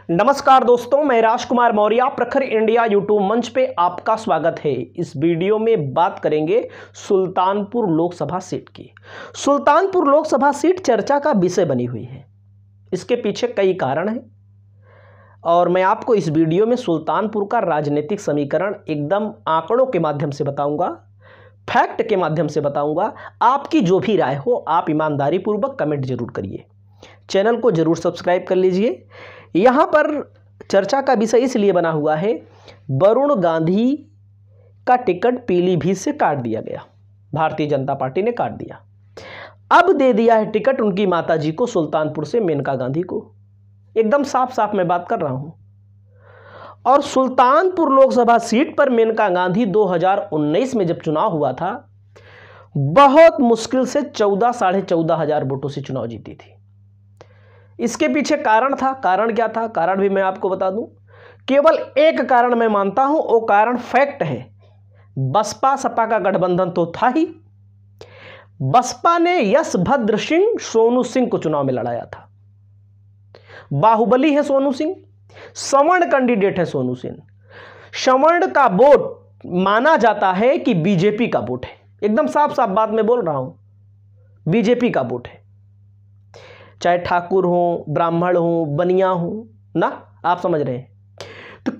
नमस्कार दोस्तों, मैं राजकुमार मौर्य प्रखर इंडिया यूट्यूब मंच पे आपका स्वागत है। इस वीडियो में बात करेंगे सुल्तानपुर लोकसभा सीट की। सुल्तानपुर लोकसभा सीट चर्चा का विषय बनी हुई है। इसके पीछे कई कारण हैं और मैं आपको इस वीडियो में सुल्तानपुर का राजनीतिक समीकरण एकदम आंकड़ों के माध्यम से बताऊंगा, फैक्ट के माध्यम से बताऊंगा। आपकी जो भी राय हो आप ईमानदारी पूर्वक कमेंट जरूर करिए। चैनल को जरूर सब्सक्राइब कर लीजिए। यहाँ पर चर्चा का विषय इसलिए बना हुआ है, वरुण गांधी का टिकट पीलीभीत से काट दिया गया, भारतीय जनता पार्टी ने काट दिया। अब दे दिया है टिकट उनकी माताजी को, सुल्तानपुर से मेनका गांधी को। एकदम साफ साफ मैं बात कर रहा हूं। और सुल्तानपुर लोकसभा सीट पर मेनका गांधी 2019 में जब चुनाव हुआ था, बहुत मुश्किल से 14 साढ़े 14 हजार वोटों से चुनाव जीती थी। इसके पीछे कारण था। कारण क्या था? कारण भी मैं आपको बता दूं। केवल एक कारण मैं मानता हूं, वो कारण फैक्ट है। बसपा सपा का गठबंधन तो था ही। बसपा ने यशभद्र सिंह सोनू सिंह को चुनाव में लड़ाया था। बाहुबली है सोनू सिंह, सवर्ण कैंडिडेट है सोनू सिंह। सवर्ण का वोट माना जाता है कि बीजेपी का वोट है। एकदम साफ साफ बात मैं बोल रहा हूं, बीजेपी का वोट है। चाहे ठाकुर हो, ब्राह्मण हो, बनिया हो ना, आप समझ रहे हैं। तो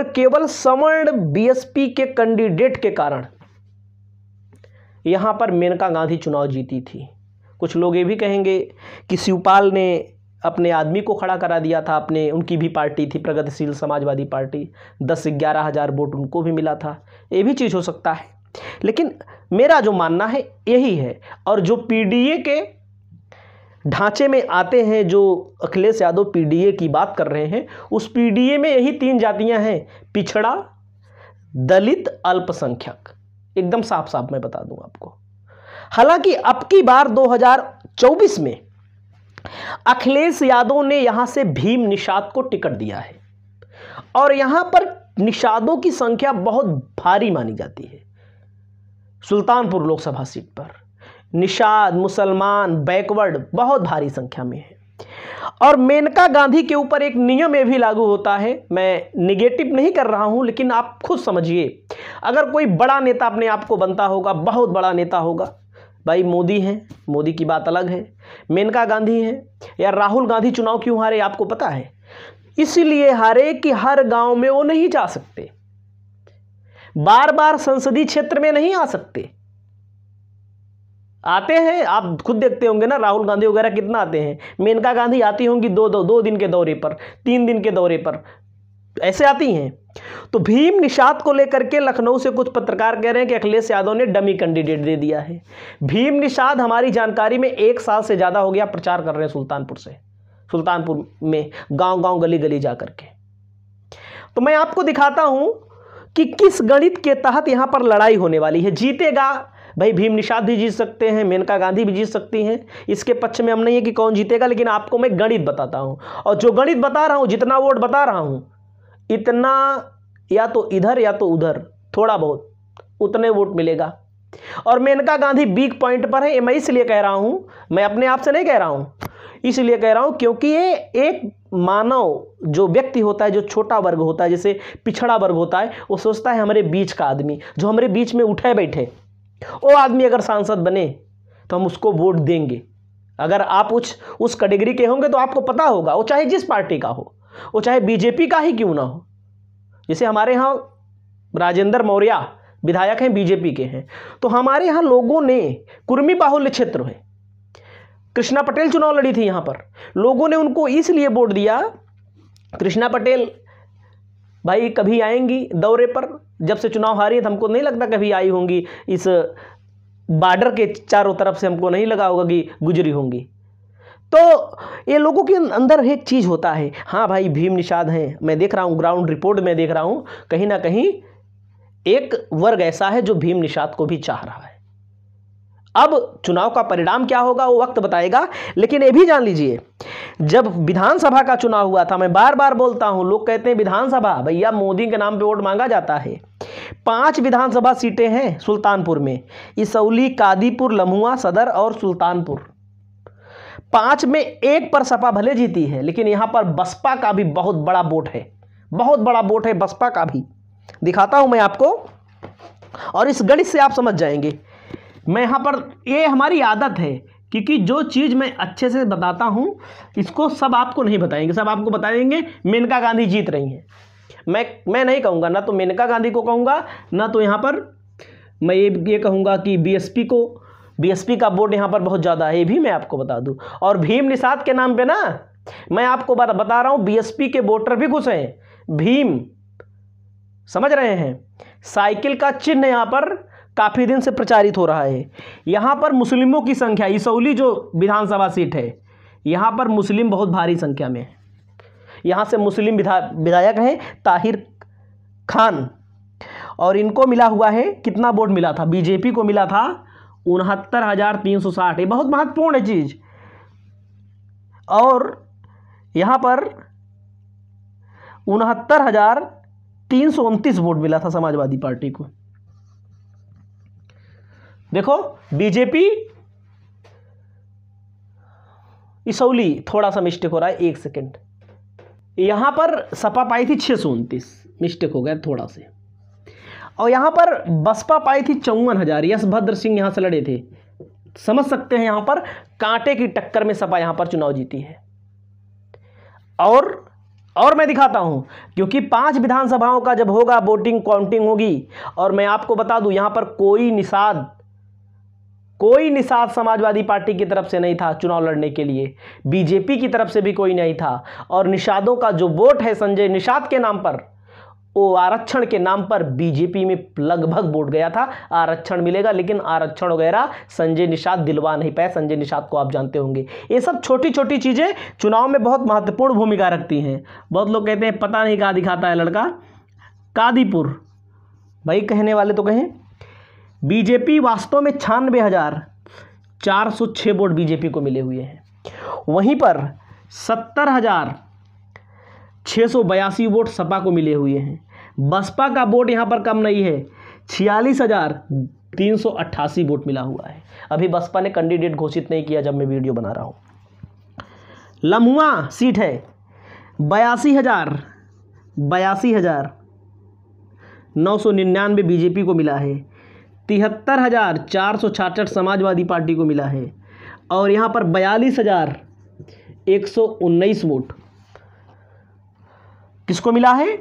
केवल सवर्ण बीएसपी के कैंडिडेट के कारण यहां पर मेनका गांधी चुनाव जीती थी। कुछ लोग ये भी कहेंगे कि शिवपाल ने अपने आदमी को खड़ा करा दिया था, उनकी भी पार्टी थी प्रगतिशील समाजवादी पार्टी, 10 से 11 हजार वोट उनको भी मिला था। ये भी चीज हो सकता है, लेकिन मेरा जो मानना है यही है। और जो पीडीए के ढांचे में आते हैं, जो अखिलेश यादव पीडीए की बात कर रहे हैं, उस पीडीए में यही 3 जातियां हैं, पिछड़ा, दलित, अल्पसंख्यक। एकदम साफ साफ मैं बता दूं आपको। हालांकि अब की बार 2024 में अखिलेश यादव ने यहां से भीम निषाद को टिकट दिया है और यहां पर निषादों की संख्या बहुत भारी मानी जाती है। सुल्तानपुर लोकसभा सीट पर निषाद, मुसलमान, बैकवर्ड बहुत भारी संख्या में है। और मेनका गांधी के ऊपर एक नियम ये भी लागू होता है। मैं निगेटिव नहीं कर रहा हूं, लेकिन आप खुद समझिए। अगर कोई बड़ा नेता अपने आप को बनता होगा, बहुत बड़ा नेता होगा, भाई मोदी हैं, मोदी की बात अलग है, मेनका गांधी हैं, या राहुल गांधी चुनाव क्यों हारे आपको पता है? इसलिए हारे कि हर गांव में वो नहीं जा सकते, बार बार संसदीय क्षेत्र में नहीं आ सकते। आते हैं, आप खुद देखते होंगे ना, राहुल गांधी वगैरह कितना आते हैं। मेनका गांधी आती होंगी दो दिन के दौरे पर, 3 दिन के दौरे पर, ऐसे आती हैं। तो भीम निषाद को लेकर के लखनऊ से कुछ पत्रकार कह रहे हैं कि अखिलेश यादव ने डमी कैंडिडेट दे दिया है। भीम निषाद हमारी जानकारी में 1 साल से ज्यादा हो गया प्रचार कर रहे हैं सुल्तानपुर में, गांव गांव गली गली जा करके। तो मैं आपको दिखाता हूं कि किस गणित के तहत यहां पर लड़ाई होने वाली है। जीतेगा भाई भीम निषाद भी जीत सकते हैं, मेनका गांधी भी जीत सकती हैं। इसके पक्ष में हम नहीं है कि कौन जीतेगा, लेकिन आपको मैं गणित बताता हूं। और जो गणित बता रहा हूं, जितना वोट बता रहा हूं, इतना या तो इधर या तो उधर, थोड़ा बहुत उतने वोट मिलेगा। और मेनका गांधी वीक पॉइंट पर है। मैं इसलिए कह रहा हूं, मैं अपने आप से नहीं कह रहा हूं, इसलिए कह रहा हूं क्योंकि ये एक मानव जो व्यक्ति होता है, जो छोटा वर्ग होता है, जैसे पिछड़ा वर्ग होता है, वो सोचता है हमारे बीच का आदमी, जो हमारे बीच में उठे बैठे, वो आदमी अगर सांसद बने तो हम उसको वोट देंगे। अगर आप उस कैटेगरी के होंगे तो आपको पता होगा, वो चाहे जिस पार्टी का हो, वो चाहे बीजेपी का ही क्यों ना हो। जैसे हमारे यहाँ राजेंद्र मौर्य विधायक हैं, बीजेपी के हैं, तो हमारे यहाँ लोगों ने, कुर्मी बाहुल्य क्षेत्र है, कृष्णा पटेल चुनाव लड़ी थी यहाँ पर, लोगों ने उनको इसलिए वोट दिया। कृष्णा पटेल भाई कभी आएंगी दौरे पर, जब से चुनाव हारी है तो हमको नहीं लगता कभी आई होंगी। इस बॉर्डर के चारों तरफ से हमको नहीं लगा होगा कि गुजरी होंगी। तो ये लोगों के अंदर एक चीज होता है, हाँ भाई भीम निषाद हैं। मैं देख रहा हूँ, ग्राउंड रिपोर्ट में देख रहा हूँ, कहीं ना कहीं एक वर्ग ऐसा है जो भीम निषाद को भी चाह रहा है। अब चुनाव का परिणाम क्या होगा वो वक्त बताएगा, लेकिन ये भी जान लीजिए, जब विधानसभा का चुनाव हुआ था, मैं बार बार बोलता हूं, लोग कहते हैं विधानसभा, भैया मोदी के नाम पे वोट मांगा जाता है। 5 विधानसभा सीटें हैं सुल्तानपुर में, इसौली, कादीपुर, लम्हुआ, सदर और सुल्तानपुर। 5 में 1 पर सपा भले जीती है, लेकिन यहां पर बसपा का भी बहुत बड़ा वोट है, बहुत बड़ा वोट है बसपा का भी। दिखाता हूं मैं आपको, और इस गणित से आप समझ जाएंगे। मैं यहां पर, ये हमारी आदत है, क्योंकि जो चीज़ मैं अच्छे से बताता हूं इसको सब आपको नहीं बताएंगे, सब आपको बताएंगे मेनका गांधी जीत रही हैं। मैं नहीं कहूँगा, ना तो मेनका गांधी को कहूँगा, ना तो यहाँ पर मैं ये कहूँगा कि बीएसपी का वोट यहाँ पर बहुत ज़्यादा है, ये भी मैं आपको बता दूँ। और भीम निषाद के नाम पे ना मैं आपको बता रहा हूँ, बीएसपी के वोटर भी खुश हैं। भीम, समझ रहे हैं, साइकिल का चिन्ह यहाँ पर काफ़ी दिन से प्रचारित हो रहा है। यहाँ पर मुस्लिमों की संख्या, इसौली जो विधानसभा सीट है, यहाँ पर मुस्लिम बहुत भारी संख्या में है। यहाँ से मुस्लिम विधायक हैं ताहिर खान, और इनको मिला हुआ है, कितना वोट मिला था, बीजेपी को मिला था 69,360। ये बहुत महत्वपूर्ण है चीज़। और यहाँ पर 69,329 वोट मिला था समाजवादी पार्टी को। देखो बीजेपी, इसौली थोड़ा सा मिस्टेक हो रहा है, 1 सेकेंड, यहाँ पर सपा पाई थी 629, मिस्टेक हो गया थोड़ा से। और यहाँ पर बसपा पाई थी 54,000, यशभद्र सिंह यहाँ से लड़े थे। समझ सकते हैं यहाँ पर कांटे की टक्कर में सपा यहाँ पर चुनाव जीती है। और मैं दिखाता हूँ, क्योंकि 5 विधानसभाओं का जब होगा वोटिंग काउंटिंग होगी, और मैं आपको बता दूँ यहाँ पर कोई निषाद समाजवादी पार्टी की तरफ से नहीं था चुनाव लड़ने के लिए, बीजेपी की तरफ से भी कोई नहीं था। और निषादों का जो वोट है संजय निषाद के नाम पर, वो आरक्षण के नाम पर बीजेपी में लगभग वोट गया था, आरक्षण मिलेगा, लेकिन आरक्षण वगैरह संजय निषाद दिलवा नहीं पाए। संजय निषाद को आप जानते होंगे। ये सब छोटी छोटी चीज़ें चुनाव में बहुत महत्वपूर्ण भूमिका रखती हैं। बहुत लोग कहते हैं पता नहीं कहाँ दिखाता है लड़का, कादीपुर, भाई कहने वाले तो कहें। बीजेपी वास्तव में 96,406 वोट बीजेपी को मिले हुए हैं। वहीं पर 70,682 वोट सपा को मिले हुए हैं। बसपा का वोट यहाँ पर कम नहीं है, 46,388 वोट मिला हुआ है। अभी बसपा ने कैंडिडेट घोषित नहीं किया जब मैं वीडियो बना रहा हूँ। लम्हुआ सीट है, 82,999 बीजेपी को मिला है, 73,466 समाजवादी पार्टी को मिला है, और यहाँ पर 42,119 वोट किसको मिला है,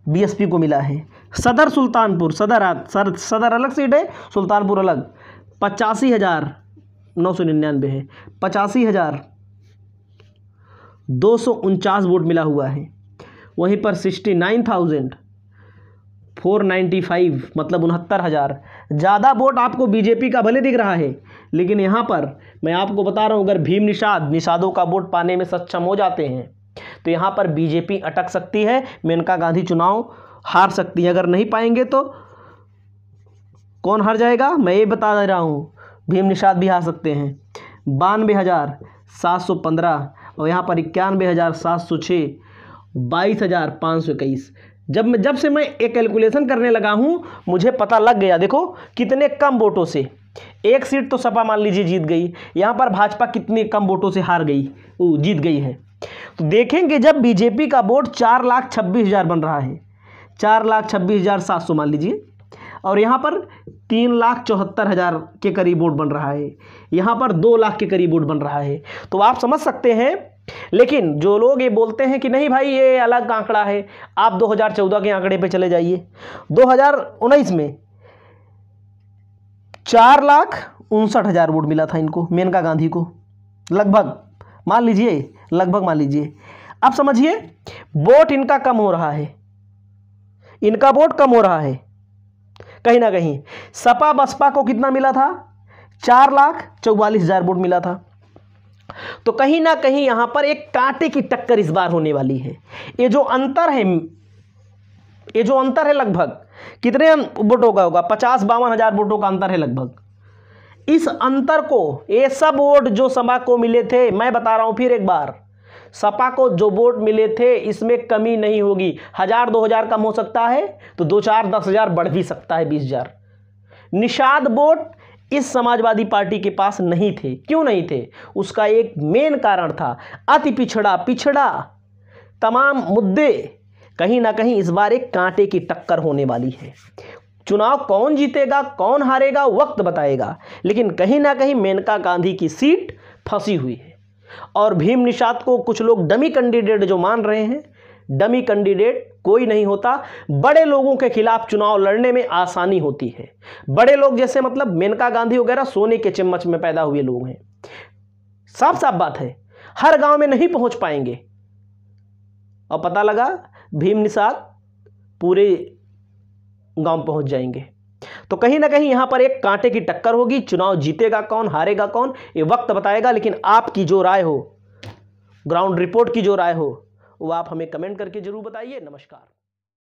बीएसपी को मिला है। सदर सुल्तानपुर, सदर अलग सीट है, सुल्तानपुर अलग, 85,999 है, 85,249 वोट मिला हुआ है। वहीं पर 69,495 मतलब 69,000 ज़्यादा वोट आपको बीजेपी का भले दिख रहा है, लेकिन यहाँ पर मैं आपको बता रहा हूँ, अगर भीम निषादों का वोट पाने में सक्षम हो जाते हैं तो यहाँ पर बीजेपी अटक सकती है, मेनका गांधी चुनाव हार सकती है। अगर नहीं पाएंगे तो कौन हार जाएगा, मैं ये बता दे रहा हूँ, भीम निषाद भी हार सकते हैं। 92,715 और यहाँ पर 91,706, 22,521। जब से मैं एक कैलकुलेशन करने लगा हूँ मुझे पता लग गया, देखो कितने कम वोटों से, एक सीट तो सपा मान लीजिए जीत गई, यहाँ पर भाजपा कितने कम वोटों से हार गई, जीत गई है। तो देखेंगे जब बीजेपी का वोट 4,26,000 बन रहा है, 4,26,700 मान लीजिए, और यहाँ पर 3,74,000 के करीब वोट बन रहा है, यहाँ पर 2 लाख के करीब वोट बन रहा है, तो आप समझ सकते हैं। लेकिन जो लोग ये बोलते हैं कि नहीं भाई ये अलग आंकड़ा है, आप 2014 के आंकड़े पे चले जाइए। 2019 में 4,59,000 वोट मिला था इनको, मेनका गांधी को, लगभग मान लीजिए, अब समझिए वोट इनका कम हो रहा है, इनका वोट कम हो रहा है कहीं ना कहीं। सपा बसपा को कितना मिला था, 4,44,000 वोट मिला था। तो कहीं ना कहीं यहां पर एक कांटे की टक्कर इस बार होने वाली है। ये जो अंतर है लगभग कितने वोटों का होगा, 50-52 वोटों का अंतर है लगभग। इस अंतर को, ये सब वोट जो सपा को मिले थे, मैं बता रहा हूं फिर एक बार, सपा को जो वोट मिले थे इसमें कमी नहीं होगी। 1,000-2,000 कम हो सकता है तो 2-4-10,000 बढ़ भी सकता है, 20,000। निषाद वोट इस समाजवादी पार्टी के पास नहीं थे। क्यों नहीं थे? उसका एक मेन कारण था, अति पिछड़ा तमाम मुद्दे। कहीं ना कहीं इस बार एक कांटे की टक्कर होने वाली है। चुनाव कौन जीतेगा कौन हारेगा वक्त बताएगा, लेकिन कहीं ना कहीं मेनका गांधी की सीट फंसी हुई है। और भीम निषाद को कुछ लोग डमी कैंडिडेट जो मान रहे हैं, डमी कैंडिडेट कोई नहीं होता। बड़े लोगों के खिलाफ चुनाव लड़ने में आसानी होती है। बड़े लोग जैसे मतलब मेनका गांधी वगैरह सोने के चम्मच में पैदा हुए लोग हैं। साफ साफ बात है, हर गांव में नहीं पहुंच पाएंगे। और पता लगा भीम निषाद पूरे गांव पहुंच जाएंगे। तो कहीं ना कहीं यहां पर एक कांटे की टक्कर होगी। चुनाव जीतेगा कौन हारेगा कौन ये वक्त बताएगा, लेकिन आपकी जो राय हो, ग्राउंड रिपोर्ट की जो राय हो, वो आप हमें कमेंट करके जरूर बताइए। नमस्कार।